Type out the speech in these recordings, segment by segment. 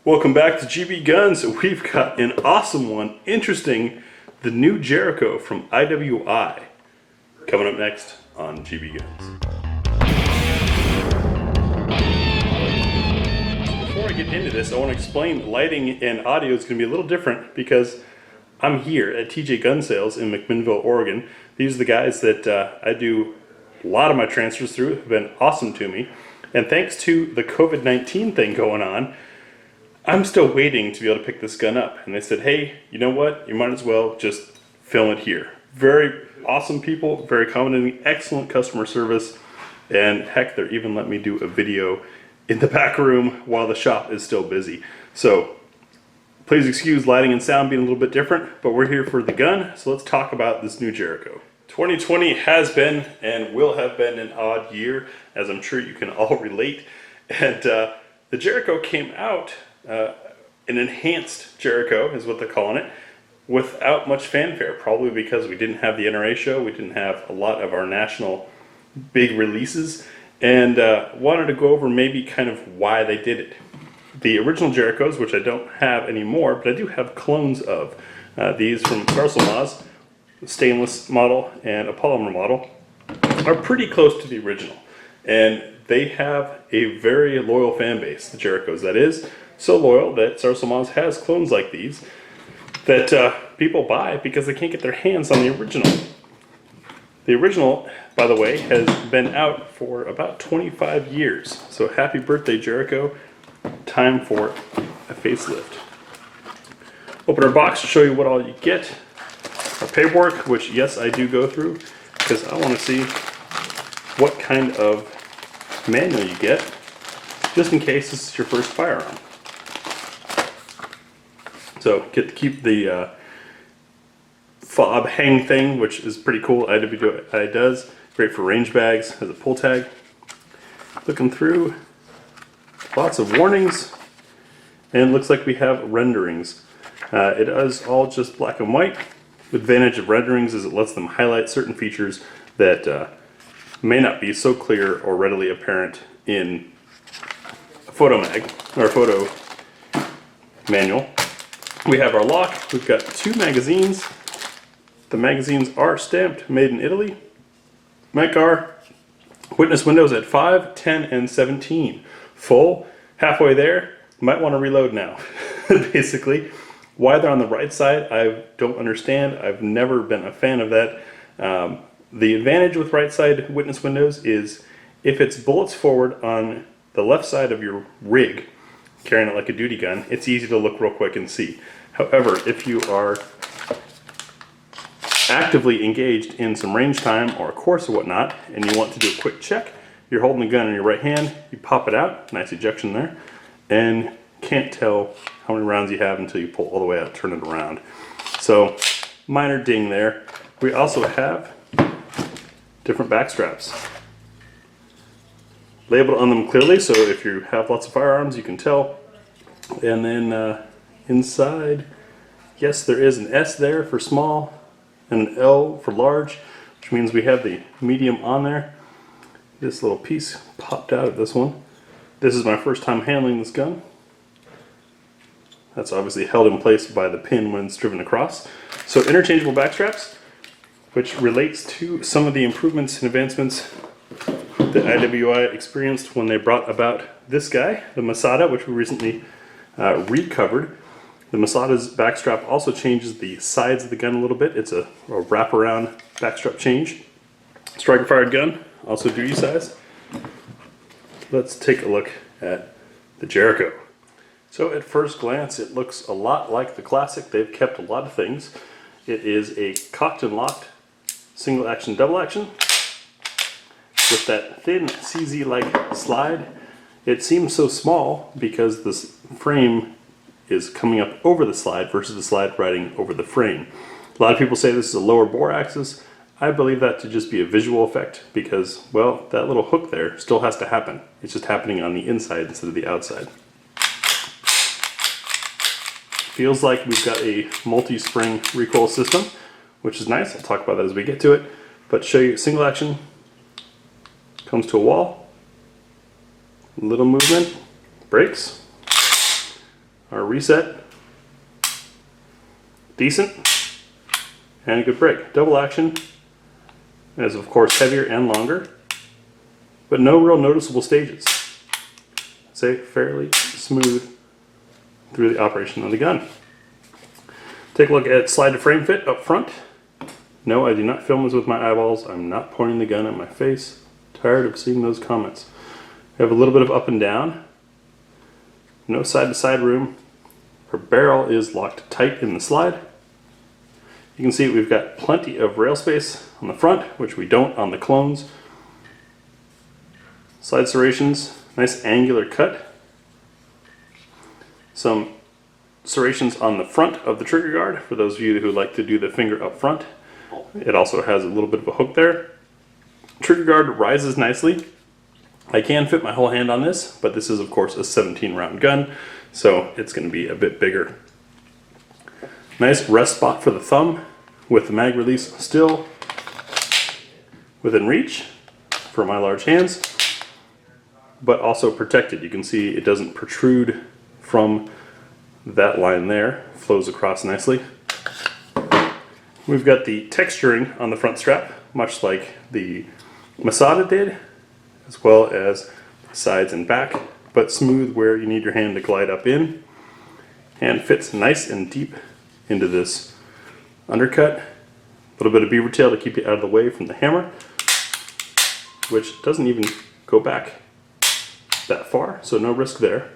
Welcome back to GBGuns. We've got an awesome one, interesting, the new Jericho from IWI. Coming up next on GBGuns. Before I get into this, I want to explain lighting and audio is going to be a little different because I'm here at TJ Gun Sales in McMinnville, Oregon. These are the guys that I do a lot of my transfers through. Have been awesome to me. And thanks to the COVID-19 thing going on, I'm still waiting to be able to pick this gun up. And they said, hey, you know what? You might as well just film it here. Very awesome people, very accommodating, excellent customer service. And heck, they're even let me do a video in the back room while the shop is still busy. So please excuse lighting and sound being a little bit different, but we're here for the gun. So let's talk about this new Jericho. 2020 has been and will have been an odd year, as I'm sure you can all relate. And the Jericho came out, an enhanced Jericho is what they're calling it, without much fanfare, probably because we didn't have the NRA show, we didn't have a lot of our national big releases, and wanted to go over maybe kind of why they did it. The original Jerichos, which I don't have anymore, but I do have clones of. These from Sarselma's, stainless model and a polymer model, are pretty close to the original. And they have a very loyal fan base, the Jerichos, that is. So loyal that Sarselma's has clones like these that people buy because they can't get their hands on the original. The original, by the way, has been out for about 25 years. So happy birthday, Jericho. Time for a facelift. Open our box to show you what all you get. Our paperwork, which yes, I do go through because I want to see what kind of manual you get, just in case this is your first firearm. So get to keep the fob hang thing, which is pretty cool. IWI does. Great for range bags. Has a pull tag. Looking through, lots of warnings, and looks like we have renderings. It is all just black and white. The advantage of renderings is it lets them highlight certain features that may not be so clear or readily apparent in a photo mag or photo manual. We have our lock. We've got 2 magazines. The magazines are stamped, made in Italy. Mecar witness windows at 5, 10, and 17. Full, halfway there. Might want to reload now, basically. Why they're on the right side, I don't understand. I've never been a fan of that. The advantage with right side witness windows is if it's bullets forward on the left side of your rig, carrying it like a duty gun, it's easy to look real quick and see. However, if you are actively engaged in some range time or a course or whatnot, and you want to do a quick check, you're holding the gun in your right hand, you pop it out, nice ejection there, and can't tell how many rounds you have until you pull all the way out, turn it around. So, minor ding there. We also have different back straps. Labeled on them clearly, so if you have lots of firearms, you can tell. And then inside, yes, there is an S there for small and an L for large, which means we have the medium on there. This little piece popped out of this one. This is my first time handling this gun. That's obviously held in place by the pin when it's driven across. So interchangeable back straps, which relates to some of the improvements and advancements that IWI experienced when they brought about this guy, the Masada, which we recently recovered. The Masada's backstrap also changes the sides of the gun a little bit. It's a wraparound backstrap change. Striker fired gun, also duty size. Let's take a look at the Jericho. So at first glance, it looks a lot like the classic. They've kept a lot of things. It is a cocked and locked single action, double action with that thin CZ-like slide. It seems so small because this frame is coming up over the slide versus the slide riding over the frame. A lot of people say this is a lower bore axis. I believe that to just be a visual effect because, well, that little hook there still has to happen. It's just happening on the inside instead of the outside. Feels like we've got a multi-spring recoil system, which is nice. I'll talk about that as we get to it. But show you single action, comes to a wall, little movement, brakes, our reset, decent, and a good break. Double action is of course heavier and longer, but no real noticeable stages. Say fairly smooth through the operation of the gun. Take a look at slide to frame fit up front. No, I do not film this with my eyeballs. I'm not pointing the gun at my face. Tired of seeing those comments. We have a little bit of up and down. No side to side room. Our barrel is locked tight in the slide. You can see we've got plenty of rail space on the front, which we don't on the clones. Slide serrations, nice angular cut. Some serrations on the front of the trigger guard for those of you who like to do the finger up front. It also has a little bit of a hook there. Trigger guard rises nicely. I can fit my whole hand on this, but this is of course a 17 round gun, so it's going to be a bit bigger. Nice rest spot for the thumb with the mag release still within reach for my large hands, but also protected. You can see it doesn't protrude from that line there, flows across nicely. We've got the texturing on the front strap, much like the Masada did, as well as sides and back, but smooth where you need your hand to glide up in, and fits nice and deep into this undercut. A little bit of beaver tail to keep you out of the way from the hammer, which doesn't even go back that far, so no risk there.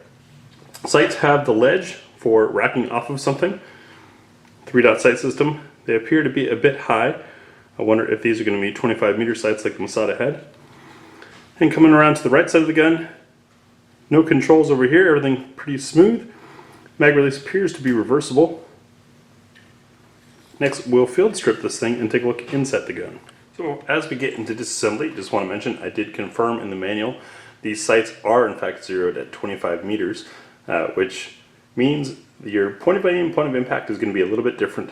Sights have the ledge for racking off of something. 3-dot sight system. They appear to be a bit high. I wonder if these are going to be 25-meter sights like the Masada had. And coming around to the right side of the gun, no controls over here, everything pretty smooth. Mag release appears to be reversible. Next, we'll field strip this thing and take a look inside the gun. So as we get into disassembly, just want to mention I did confirm in the manual these sights are in fact zeroed at 25 meters, which means your point of aim, point of impact is going to be a little bit different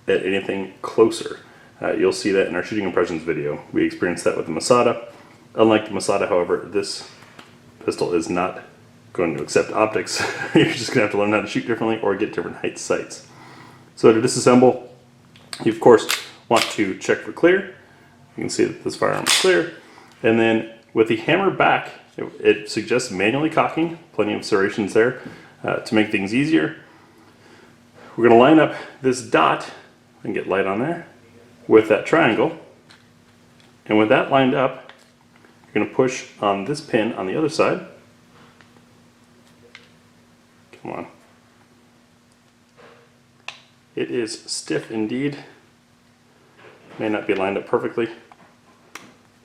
at anything closer. You'll see that in our shooting impressions video. We experienced that with the Masada. Unlike the Masada, however, this pistol is not going to accept optics. You're just going to have to learn how to shoot differently or get different height sights. So to disassemble, you of course want to check for clear. You can see that this firearm is clear. And then with the hammer back, it suggests manually cocking. Plenty of serrations there to make things easier. We're going to line up this dot and get light on there with that triangle. And with that lined up, you're going to push on this pin on the other side. Come on. It is stiff indeed. May not be lined up perfectly.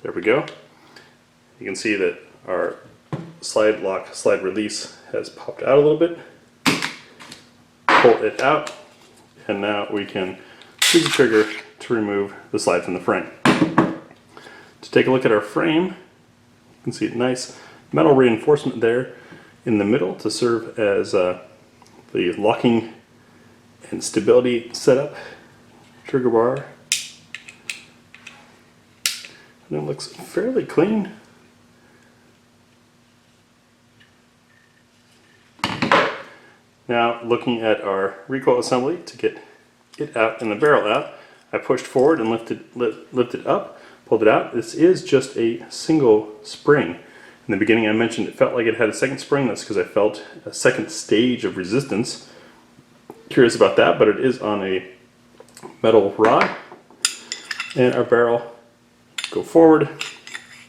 There we go. You can see that our slide lock, slide release has popped out a little bit. Pull it out, and now we can use the trigger to remove the slide from the frame. To take a look at our frame, you can see a nice metal reinforcement there in the middle to serve as the locking and stability setup. Trigger bar. And it looks fairly clean. Now looking at our recoil assembly to get it out and the barrel out, I pushed forward and lifted up, pulled it out. This is just a single spring. In the beginning I mentioned it felt like it had a second spring. That's because I felt a second stage of resistance. Curious about that, but it is on a metal rod. And our barrel, go forward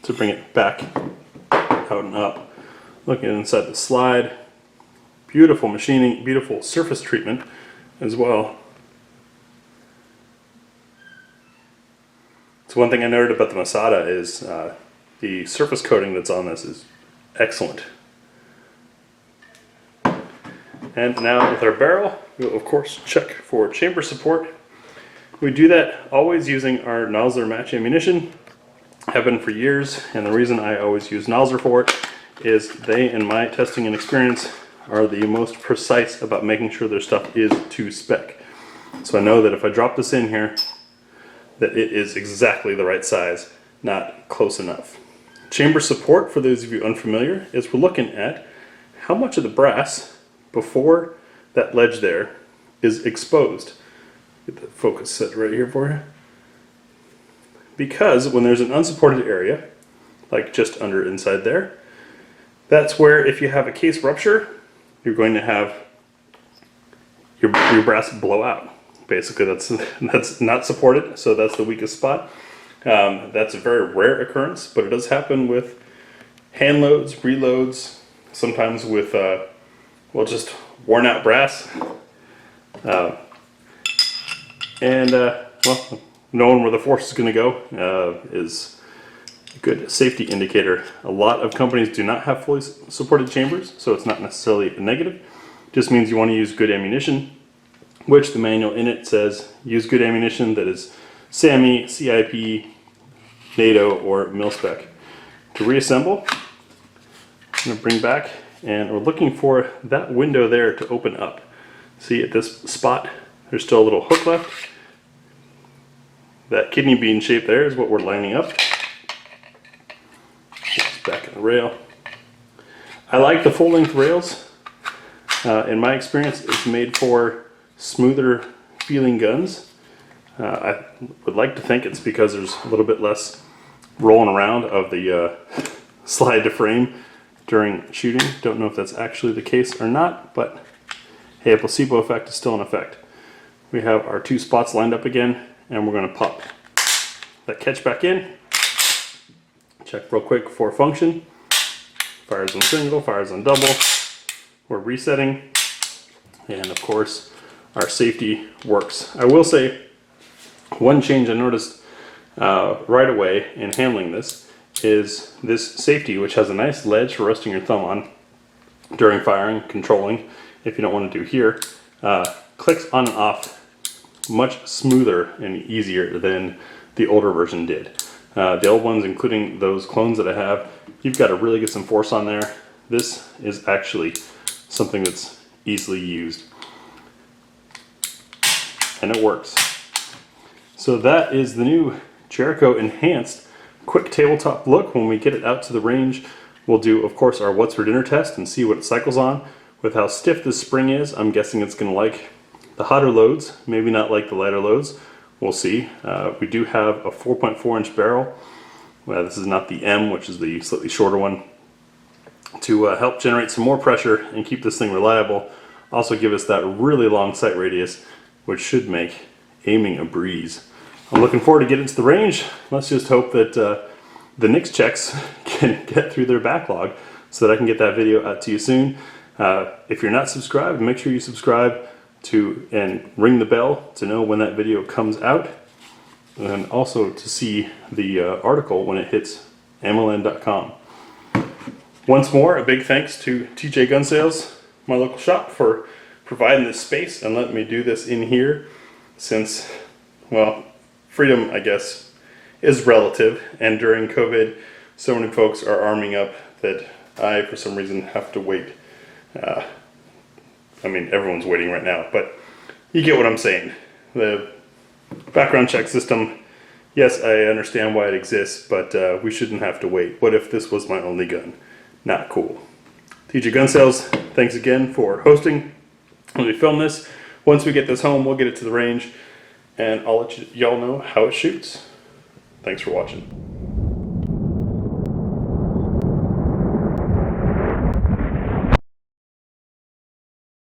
to bring it back out and up. Looking inside the slide, beautiful machining, beautiful surface treatment as well. So one thing I noted about the Masada is the surface coating that's on this is excellent. And now with our barrel, we'll of course check for chamber support. We do that always using our Nosler match ammunition. Have been for years, and the reason I always use Nosler for it is they, in my testing and experience, are the most precise about making sure their stuff is to spec. So I know that if I drop this in here, that it is exactly the right size, not close enough. Chamber support, for those of you unfamiliar, is we're looking at how much of the brass before that ledge there is exposed. Get the focus set right here for you. Because when there's an unsupported area, like just under inside there, that's where if you have a case rupture, you're going to have your brass blow out. Basically, that's not supported, so that's the weakest spot. That's a very rare occurrence, but it does happen with hand loads, reloads, sometimes with well, just worn out brass. Well, knowing where the force is going to go is a good safety indicator. A lot of companies do not have fully supported chambers, so it's not necessarily a negative. It just means you want to use good ammunition, which the manual in it says use good ammunition that is SAMI, CIP, NATO, or mil-spec. To reassemble, I'm going to bring back, and we're looking for that window there to open up. See, at this spot, there's still a little hook left. That kidney bean shape there is what we're lining up. It's back in the rail. I like the full-length rails. In my experience, it's made for smoother feeling guns. I would like to think it's because there's a little bit less rolling around of the slide to frame during shooting. Don't know if that's actually the case or not, but hey, a placebo effect is still in effect. We have our two spots lined up again, and we're going to pop that catch back in. Check real quick for function. Fires on single, fires on double. We're resetting, and of course our safety works. I will say one change I noticed right away in handling this is this safety, which has a nice ledge for resting your thumb on during firing, controlling, if you don't want to do here, clicks on and off much smoother and easier than the older version did. The old ones, including those clones that I have, you've got to really get some force on there. This is actually something that's easily used, and it works. So that is the new Jericho Enhanced quick tabletop look. When we get it out to the range, we'll do, of course, our what's for dinner test and see what it cycles on. With how stiff this spring is, I'm guessing it's going to like the hotter loads, maybe not like the lighter loads. We'll see. We do have a 4.4 inch barrel. Well, this is not the M, which is the slightly shorter one, to help generate some more pressure and keep this thing reliable. Also give us that really long sight radius, which should make aiming a breeze. I'm looking forward to getting to the range. Let's just hope that the Nix checks can get through their backlog so that I can get that video out to you soon. If you're not subscribed, make sure you subscribe and ring the bell to know when that video comes out, and also to see the article when it hits ammoland.com. Once more, a big thanks to TJ Gun Sales, my local shop, for providing this space and letting me do this in here, since, well, freedom, I guess, is relative, and during COVID, so many folks are arming up that I, for some reason, have to wait. I mean, everyone's waiting right now, but you get what I'm saying. The background check system, yes, I understand why it exists, but we shouldn't have to wait. What if this was my only gun? Not cool. TJ Gun Sales, thanks again for hosting when we film this. Once we get this home, we'll get it to the range, and I'll let y'all know how it shoots. Thanks for watching.